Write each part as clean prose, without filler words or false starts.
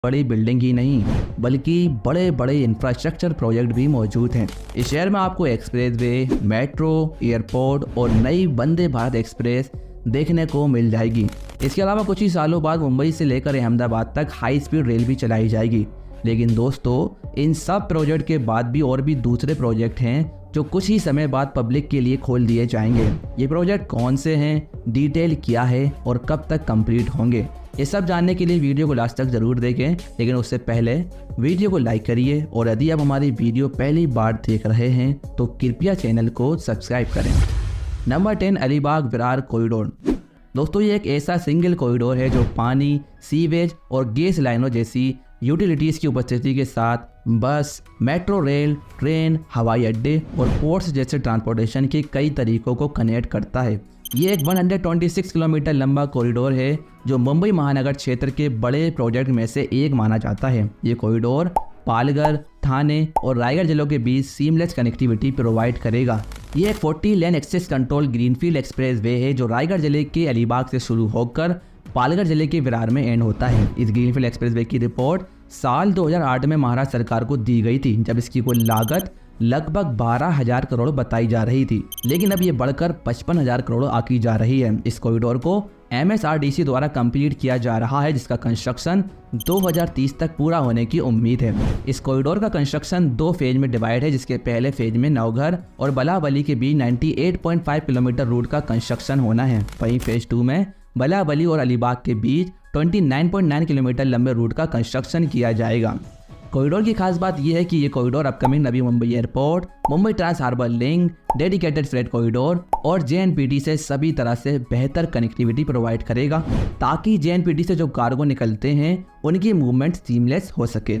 बड़ी बिल्डिंग ही नहीं बल्कि बड़े बड़े इंफ्रास्ट्रक्चर प्रोजेक्ट भी मौजूद हैं। इस शहर में आपको एक्सप्रेसवे, मेट्रो, एयरपोर्ट और नई वंदे भारत एक्सप्रेस देखने को मिल जाएगी। इसके अलावा कुछ ही सालों बाद मुंबई से लेकर अहमदाबाद तक हाई स्पीड रेल भी चलाई जाएगी। लेकिन दोस्तों, इन सब प्रोजेक्ट के बाद भी और भी दूसरे प्रोजेक्ट हैं जो कुछ ही समय बाद पब्लिक के लिए खोल दिए जाएंगे। ये प्रोजेक्ट कौन से हैं, डिटेल क्या है और कब तक कंप्लीट होंगे, ये सब जानने के लिए वीडियो को लास्ट तक जरूर देखें। लेकिन उससे पहले वीडियो को लाइक करिए और यदि आप हमारी वीडियो पहली बार देख रहे हैं तो कृपया चैनल को सब्सक्राइब करें। Number 10, Alibag Virar corridor. दोस्तों, ये एक ऐसा सिंगल कॉरिडोर है जो पानी, सीवेज और गैस लाइनों जैसी यूटिलिटीज़ की उपस्थिति के साथ बस, मेट्रो रेल, ट्रेन, हवाई अड्डे और पोर्ट्स जैसे ट्रांसपोर्टेशन के कई तरीकों को कनेक्ट करता है। ये एक 126 किलोमीटर लंबा कॉरिडोर है जो मुंबई महानगर क्षेत्र के बड़े प्रोजेक्ट में से एक माना जाता है। ये कॉरिडोर पालघर, थाने और रायगढ़ जिलों के बीच सीमलेस कनेक्टिविटी प्रोवाइड करेगा। ये एक 40 lane access control greenfield expressway है जो रायगढ़ जिले के अलीबाग से शुरू होकर पालघर जिले के विरार में एंड होता है। इस ग्रीनफील्ड एक्सप्रेस वे की रिपोर्ट साल 2008 में महाराष्ट्र सरकार को दी गई थी, जब इसकी कुल लागत लगभग 12,000 करोड़ बताई जा रही थी। लेकिन अब ये बढ़कर 55,000 करोड़ आकी जा रही है। इस कॉरिडोर को MSRDC द्वारा कंप्लीट किया जा रहा है, जिसका कंस्ट्रक्शन 2030 तक पूरा होने की उम्मीद है। इस कॉरिडोर का कंस्ट्रक्शन 2 फेज में डिवाइड है, जिसके पहले फेज में नवघर और बलावली के बीच 98.5 किलोमीटर रूट का कंस्ट्रक्शन होना है। वहीं फेज 2 में बलावली और अलीबाग के बीच 29.9 किलोमीटर लंबे रूट का कंस्ट्रक्शन किया जाएगा। कॉरिडोर की खास बात यह है कि ये corridor upcoming Navi Mumbai airport, Mumbai trans harbour link, dedicated freight corridor और JNPT से सभी तरह से बेहतर कनेक्टिविटी प्रोवाइड करेगा, ताकि JNPT से जो कार्गो निकलते हैं उनकी मूवमेंट सीमलेस हो सके।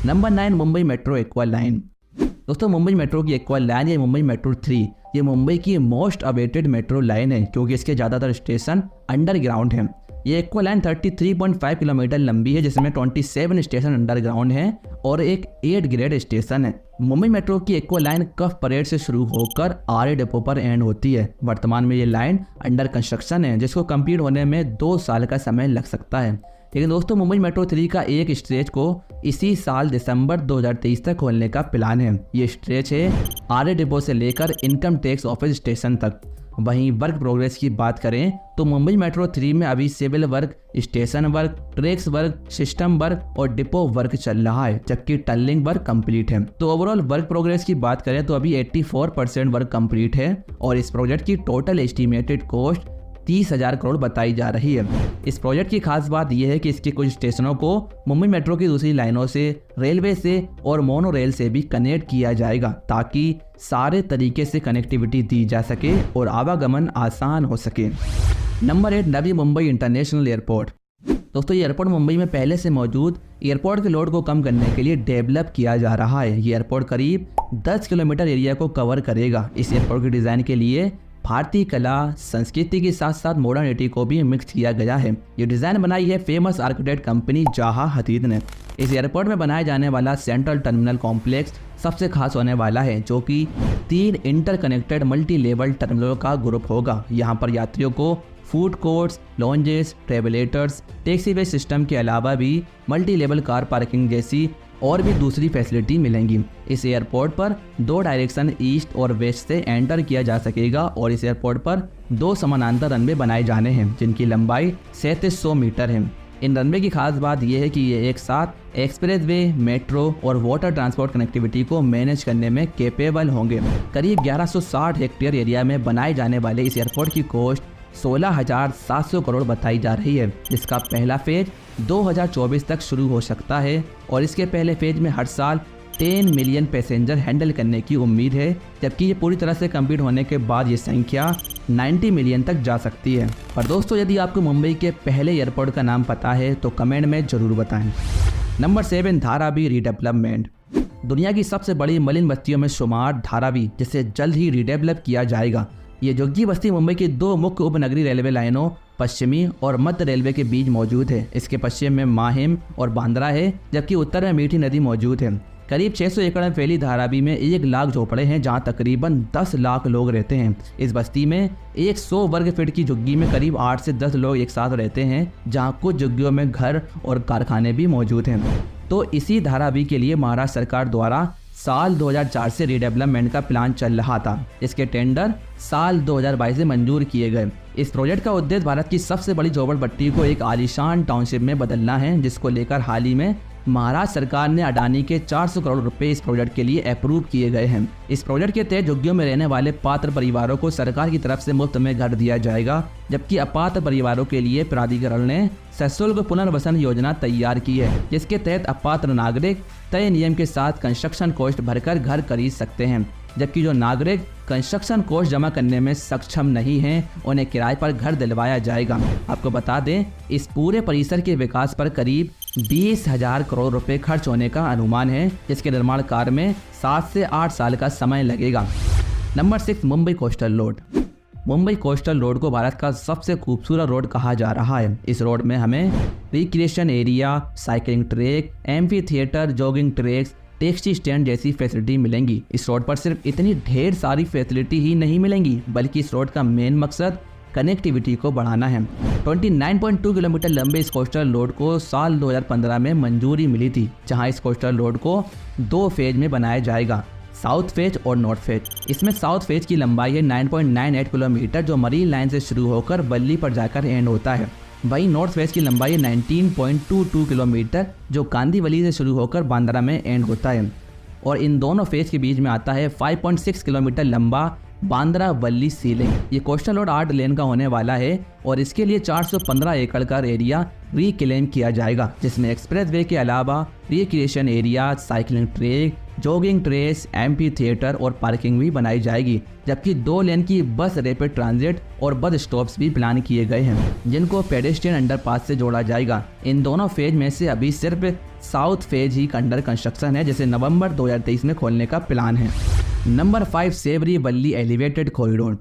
Number 9, Mumbai metro aqua line. दोस्तों, मुंबई मेट्रो की एक्वा लाइन या मुंबई मेट्रो 3 ये मुंबई की मोस्ट अवेटेड मेट्रो लाइन है, क्योंकि इसके ज़्यादातर स्टेशन अंडरग्राउंड हैं। ये एक्वा लाइन 33.5 किलोमीटर लंबी है, जिसमें 27 स्टेशन अंडरग्राउंड हैं और एक 8 ग्रेड स्टेशन है। मुंबई मेट्रो की एक्वा लाइन कफ परेड से शुरू होकर RA डिपो पर एंड होती है। वर्तमान में ये लाइन अंडर कंस्ट्रक्शन है, जिसको कंप्लीट होने में 2 साल का समय लग सकता है। लेकिन दोस्तों, मुंबई मेट्रो 3 का एक स्ट्रेच को इसी साल दिसंबर 2023 तक खोलने का प्लान है। ये स्ट्रेच है RA डिपो से लेकर इनकम टैक्स ऑफिस स्टेशन तक। वहीं वर्क प्रोग्रेस की बात करें तो मुंबई मेट्रो 3 में अभी civil work, station work, tracks work, system work और डिपो वर्क चल रहा है, जबकि टनलिंग वर्क कंप्लीट है। तो ओवरऑल वर्क प्रोग्रेस की बात करें तो अभी 84% वर्क कंप्लीट है और इस प्रोजेक्ट की टोटल एस्टिमेटेड कॉस्ट 30,000 करोड़ बताई जा रही है। इस प्रोजेक्ट की खास बात यह है कि इसके कुछ स्टेशनों को मुंबई मेट्रो की दूसरी लाइनों से, रेलवे से और मोनो रेल से भी कनेक्ट किया जाएगा, ताकि सारे तरीके से कनेक्टिविटी दी जा सके और आवागमन आसान हो सके। Number 8, Navi Mumbai international airport. दोस्तों, ये एयरपोर्ट मुंबई में पहले से मौजूद एयरपोर्ट के लोड को कम करने के लिए डेवलप किया जा रहा है। ये एयरपोर्ट करीब 10 किलोमीटर एरिया को कवर करेगा। इस एयरपोर्ट के डिज़ाइन के लिए भारतीय कला संस्कृति के साथ साथ मॉडर्निटी को भी मिक्स किया गया है। ये डिज़ाइन बनाई है फेमस आर्किटेक्ट कंपनी जाहा हदीद ने। इस एयरपोर्ट में बनाया जाने वाला सेंट्रल टर्मिनल कॉम्प्लेक्स सबसे खास होने वाला है, जो कि 3 इंटरकनेक्टेड मल्टी लेवल टर्मिनलों का ग्रुप होगा। यहाँ पर यात्रियों को food courts, lounges, travelators, taxiway system के अलावा भी मल्टी लेवल कार पार्किंग जैसी और भी दूसरी फैसिलिटी मिलेंगी। इस एयरपोर्ट पर 2 डायरेक्शन ईस्ट और वेस्ट से एंटर किया जा सकेगा और इस एयरपोर्ट पर 2 समानांतर रनवे बनाए जाने हैं, जिनकी लंबाई 3700 मीटर है। इन रनवे की खास बात यह है कि ये एक साथ एक्सप्रेसवे, मेट्रो और वाटर ट्रांसपोर्ट कनेक्टिविटी को मैनेज करने में कैपेबल होंगे। करीब 1160 हेक्टेयर एरिया में बनाए जाने वाले इस एयरपोर्ट की कॉस्ट 16,700 करोड़ बताई जा रही है, जिसका पहला फेज 2024 तक शुरू हो सकता है और इसके पहले फेज में हर साल 10 मिलियन पैसेंजर हैंडल करने की उम्मीद है, जबकि ये पूरी तरह से कंप्लीट होने के बाद ये संख्या 90 मिलियन तक जा सकती है। और दोस्तों, यदि आपको मुंबई के पहले एयरपोर्ट का नाम पता है तो कमेंट में ज़रूर बताएं। Number 7, Dharavi redevelopment. दुनिया की सबसे बड़ी मलिन बस्तियों में शुमार धारावी, जिसे जल्द ही रीडेवलप किया जाएगा। ये झुग्गी बस्ती मुंबई की 2 मुख्य उपनगरीय रेलवे लाइनों पश्चिमी और मध्य रेलवे के बीच मौजूद है। इसके पश्चिम में माहिम और बांद्रा है, जबकि उत्तर में मीठी नदी मौजूद है। करीब 600 एकड़ में फैली धारावी में 1 लाख झोपड़े हैं, जहां तकरीबन 10 लाख लोग रहते हैं। इस बस्ती में 100 वर्ग फीट की झुग्गी में करीब 8 से 10 लोग एक साथ रहते हैं, जहां कुछ झुग्गियों में घर और कारखाने भी मौजूद हैं। तो इसी धारावी के लिए महाराष्ट्र सरकार द्वारा साल 2004 से रीडेवलपमेंट का प्लान चल रहा था। इसके टेंडर साल 2022 में मंजूर किए गए। इस प्रोजेक्ट का उद्देश्य भारत की सबसे बड़ी झोपड़पट्टी को एक आलीशान टाउनशिप में बदलना है, जिसको लेकर हाल ही में महाराष्ट्र सरकार ने अडानी के 400 करोड़ रुपए इस प्रोजेक्ट के लिए अप्रूव किए गए हैं। इस प्रोजेक्ट के तहत झुग्गियों में रहने वाले पात्र परिवारों को सरकार की तरफ से मुफ्त में घर दिया जाएगा, जबकि अपात्र परिवारों के लिए प्राधिकरण ने सशुल्क पुनर्वसन योजना तैयार की है, जिसके तहत अपात्र नागरिक तय नियम के साथ कंस्ट्रक्शन कॉस्ट भरकर घर खरीद सकते हैं, जबकि जो नागरिक कंस्ट्रक्शन कॉस्ट जमा करने में सक्षम नहीं हैं, उन्हें किराए पर घर दिलवाया जाएगा। आपको बता दें, इस पूरे परिसर के विकास पर करीब 20,000 करोड़ रुपए खर्च होने का अनुमान है, जिसके निर्माण कार्य में 7 से 8 साल का समय लगेगा। Number 6, Mumbai coastal road. Mumbai coastal road को भारत का सबसे खूबसूरत रोड कहा जा रहा है। इस रोड में हमें recreation area, cycling track, amphi theatre, jogging tracks, taxi stand जैसी फैसिलिटी मिलेंगी। इस रोड पर सिर्फ इतनी ढेर सारी फैसिलिटी ही नहीं मिलेंगी, बल्कि इस रोड का मेन मकसद कनेक्टिविटी को बढ़ाना है। 29.2 किलोमीटर लंबे इस कोस्टल रोड को साल 2015 में मंजूरी मिली थी, जहां इस कोस्टल रोड को 2 फेज में बनाया जाएगा, साउथ फेज और नॉर्थ फेज। इसमें साउथ फेज की लंबाई है 9.98 किलोमीटर, जो मरीन लाइन से शुरू होकर बल्ली पर जाकर एंड होता है। वहीं नॉर्थ फेज की लंबाई है 19.22 किलोमीटर, जो कांदीवली से शुरू होकर बांद्रा में एंड होता है। और इन दोनों फेज के बीच में आता है 5.6 किलोमीटर लंबा बांद्रा वल्ली सी लिंक। ये कोस्टल रोड 8 लेन का होने वाला है और इसके लिए 415 एकड़ का एरिया रिक्लेम किया जाएगा, जिसमें एक्सप्रेसवे के अलावा recreation area, cycling track, jogging trace, amphi theatre और पार्किंग भी बनाई जाएगी। जबकि 2 लेन की बस रैपिड ट्रांजिट और बस स्टॉप्स भी प्लान किए गए हैं, जिनको पेडेस्ट्रियन अंडरपास से जोड़ा जाएगा। इन दोनों फेज में से अभी सिर्फ साउथ फेज ही अंडर कंस्ट्रक्शन है, जिसे नवंबर 2023 में खोलने का प्लान है। Number 5, Sewri Worli elevated corridor.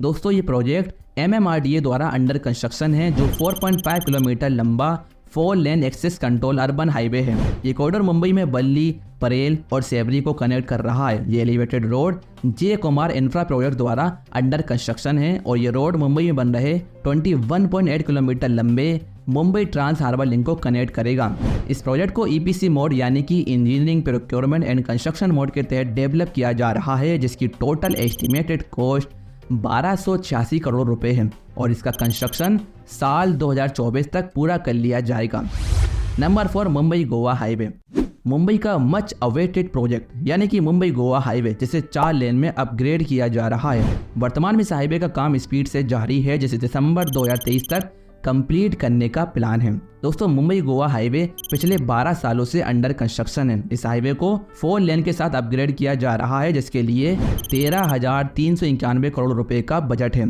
दोस्तों, ये प्रोजेक्ट MMRDA द्वारा अंडर कंस्ट्रक्शन है, जो 4.5 किलोमीटर लंबा 4 lane access control urban highway है। ये कॉरिडोर मुंबई में बल्ली, परेल और सेवरी को कनेक्ट कर रहा है। ये elevated road J Kumar infra project द्वारा अंडर कंस्ट्रक्शन है और ये रोड मुंबई में बन रहे 21.8 किलोमीटर लंबे मुंबई ट्रांस हार्बर लिंक को कनेक्ट करेगा। इस प्रोजेक्ट को EPC मोड यानी कि engineering, procurement and construction mode के तहत डेवलप किया जा रहा है, जिसकी टोटल एस्टिमेटेड कॉस्ट 1286 करोड़ रुपए है और इसका कंस्ट्रक्शन साल 2024 तक पूरा कर लिया जाएगा। Number 4, Mumbai Goa highway. मुंबई का मच अवेटेड प्रोजेक्ट यानी कि मुंबई गोवा हाईवे, जिसे 4 लेन में अपग्रेड किया जा रहा है। वर्तमान में इस हाईवे का काम स्पीड से जारी है, जिसे दिसंबर 2023 तक कंप्लीट करने का प्लान है। दोस्तों, मुंबई गोवा हाईवे पिछले 12 सालों से अंडर कंस्ट्रक्शन है। इस हाईवे को 4 लेन के साथ अपग्रेड किया जा रहा है, जिसके लिए 13,391 करोड़ रुपए का बजट है।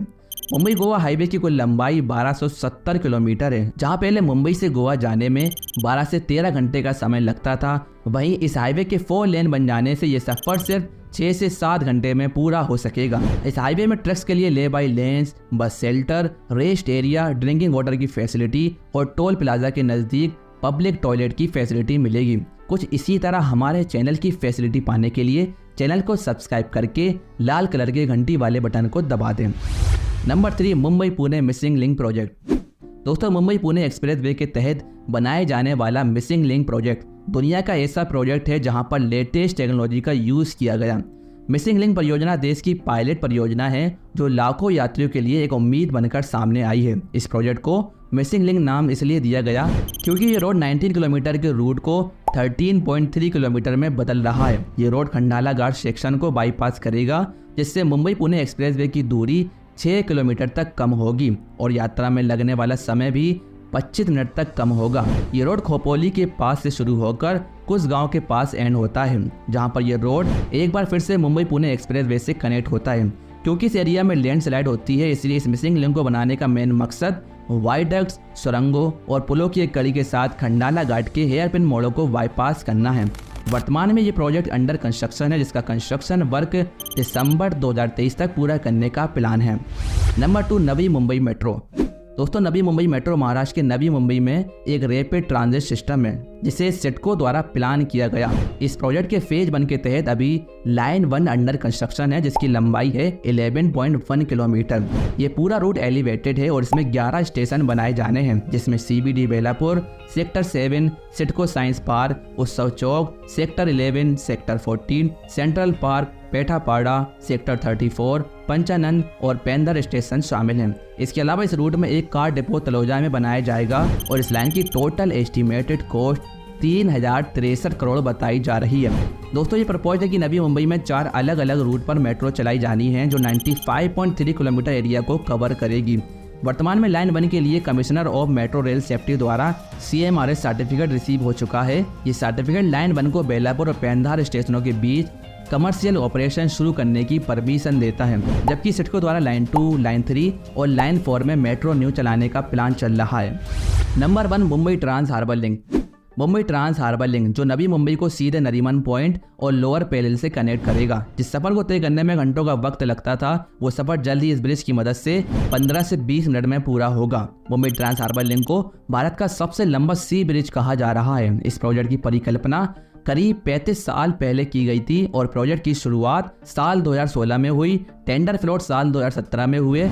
मुंबई गोवा हाईवे की कुल लंबाई 1270 किलोमीटर है, जहां पहले मुंबई से गोवा जाने में 12 से 13 घंटे का समय लगता था। वहीं इस हाईवे के 4 लेन बन जाने से ये सफर सिर्फ 6 से 7 घंटे में पूरा हो सकेगा। इस हाईवे में ट्रक्स के लिए ले by lens, bus shelter, rest area, drinking water की फैसिलिटी और टोल प्लाजा के नज़दीक पब्लिक टॉयलेट की फैसिलिटी मिलेगी। कुछ इसी तरह हमारे चैनल की फैसिलिटी पाने के लिए चैनल को सब्सक्राइब करके लाल कलर के घंटी वाले बटन को दबा दें। Number 3, Mumbai Pune missing link project. दोस्तों, मुंबई पुणे एक्सप्रेसवे के तहत बनाए जाने वाला मिसिंग लिंक प्रोजेक्ट दुनिया का ऐसा प्रोजेक्ट है जहां पर लेटेस्ट टेक्नोलॉजी का यूज़ किया गया। मिसिंग लिंक परियोजना देश की पायलट परियोजना है, जो लाखों यात्रियों के लिए एक उम्मीद बनकर सामने आई है। इस प्रोजेक्ट को मिसिंग लिंक नाम इसलिए दिया गया क्योंकि ये रोड 19 किलोमीटर के रूट को 13.3 किलोमीटर में बदल रहा है। ये रोड खंडाला घाट सेक्शन को बाईपास करेगा, जिससे मुंबई पुणे एक्सप्रेसवे की दूरी 6 किलोमीटर तक कम होगी और यात्रा में लगने वाला समय भी 25 मिनट तक कम होगा। ये रोड खोपोली के पास से शुरू होकर कुछ गांव के पास एंड होता है, जहां पर यह रोड एक बार फिर से मुंबई पुणे एक्सप्रेसवे से कनेक्ट होता है। क्योंकि इस एरिया में लैंडस्लाइड होती है, इसलिए इस मिसिंग लिंक को बनाने का मेन मकसद वाइडक्ट्स, सुरंगों और पुलों की एक कड़ी के साथ खंडाला घाट के हेयरपिन मोड़ों को बाईपास करना है। वर्तमान में ये प्रोजेक्ट अंडर कंस्ट्रक्शन है, जिसका कंस्ट्रक्शन वर्क दिसंबर 2023 तक पूरा करने का प्लान है। Number 2, Navi Mumbai metro. दोस्तों, नवी मुंबई मेट्रो महाराष्ट्र के नवी मुंबई में एक रैपिड ट्रांजिट सिस्टम है जिसे सिडको द्वारा प्लान किया गया। इस प्रोजेक्ट के फेज 1 के तहत अभी लाइन 1 अंडर कंस्ट्रक्शन है जिसकी लंबाई है 11.1 किलोमीटर। ये पूरा रूट एलिवेटेड है और इसमें 11 स्टेशन बनाए जाने हैं जिसमें CBD Belapur, sector 7, CIDCO science park, Utsav Chowk, sector 11, sector 14, central park, Pethapada, sector 34, Panchanand और पेंदर स्टेशन शामिल हैं। इसके अलावा इस रूट में एक कार डिपो तलोजा में बनाया जाएगा और इस लाइन की टोटल एस्टिमेटेड कॉस्ट 3063 करोड़ बताई जा रही है। दोस्तों, ये प्रपोज है कि नवी मुंबई में 4 अलग अलग रूट पर मेट्रो चलाई जानी है जो 95.3 किलोमीटर एरिया को कवर करेगी। वर्तमान में लाइन 1 के लिए commissioner of metro rail safety द्वारा CMRS सर्टिफिकेट रिसीव हो चुका है। ये सर्टिफिकेट लाइन 1 को बेलापुर और पेंधार स्टेशनों के बीच कमर्शियल ऑपरेशन शुरू करने की परमिशन देता है, जबकि सिडको द्वारा लाइन 2, लाइन 3 और लाइन 4 में मेट्रो न्यू चलाने का प्लान चल रहा है। Number 1, Mumbai trans harbour link. Mumbai trans harbour link जो नवी मुंबई को सीधे नरीमन पॉइंट और लोअर पेरिल से कनेक्ट करेगा। जिस सफर को तय करने में घंटों का वक्त लगता था वो सफर जल्द ही इस ब्रिज की मदद से 15 से 20 मिनट में पूरा होगा। मुंबई ट्रांस हार्बर लिंक को भारत का सबसे लंबा सी ब्रिज कहा जा रहा है। इस प्रोजेक्ट की परिकल्पना करीब 35 साल पहले की गई थी और प्रोजेक्ट की शुरुआत साल 2016 में हुई। टेंडर फ्लोट साल 2017 में हुए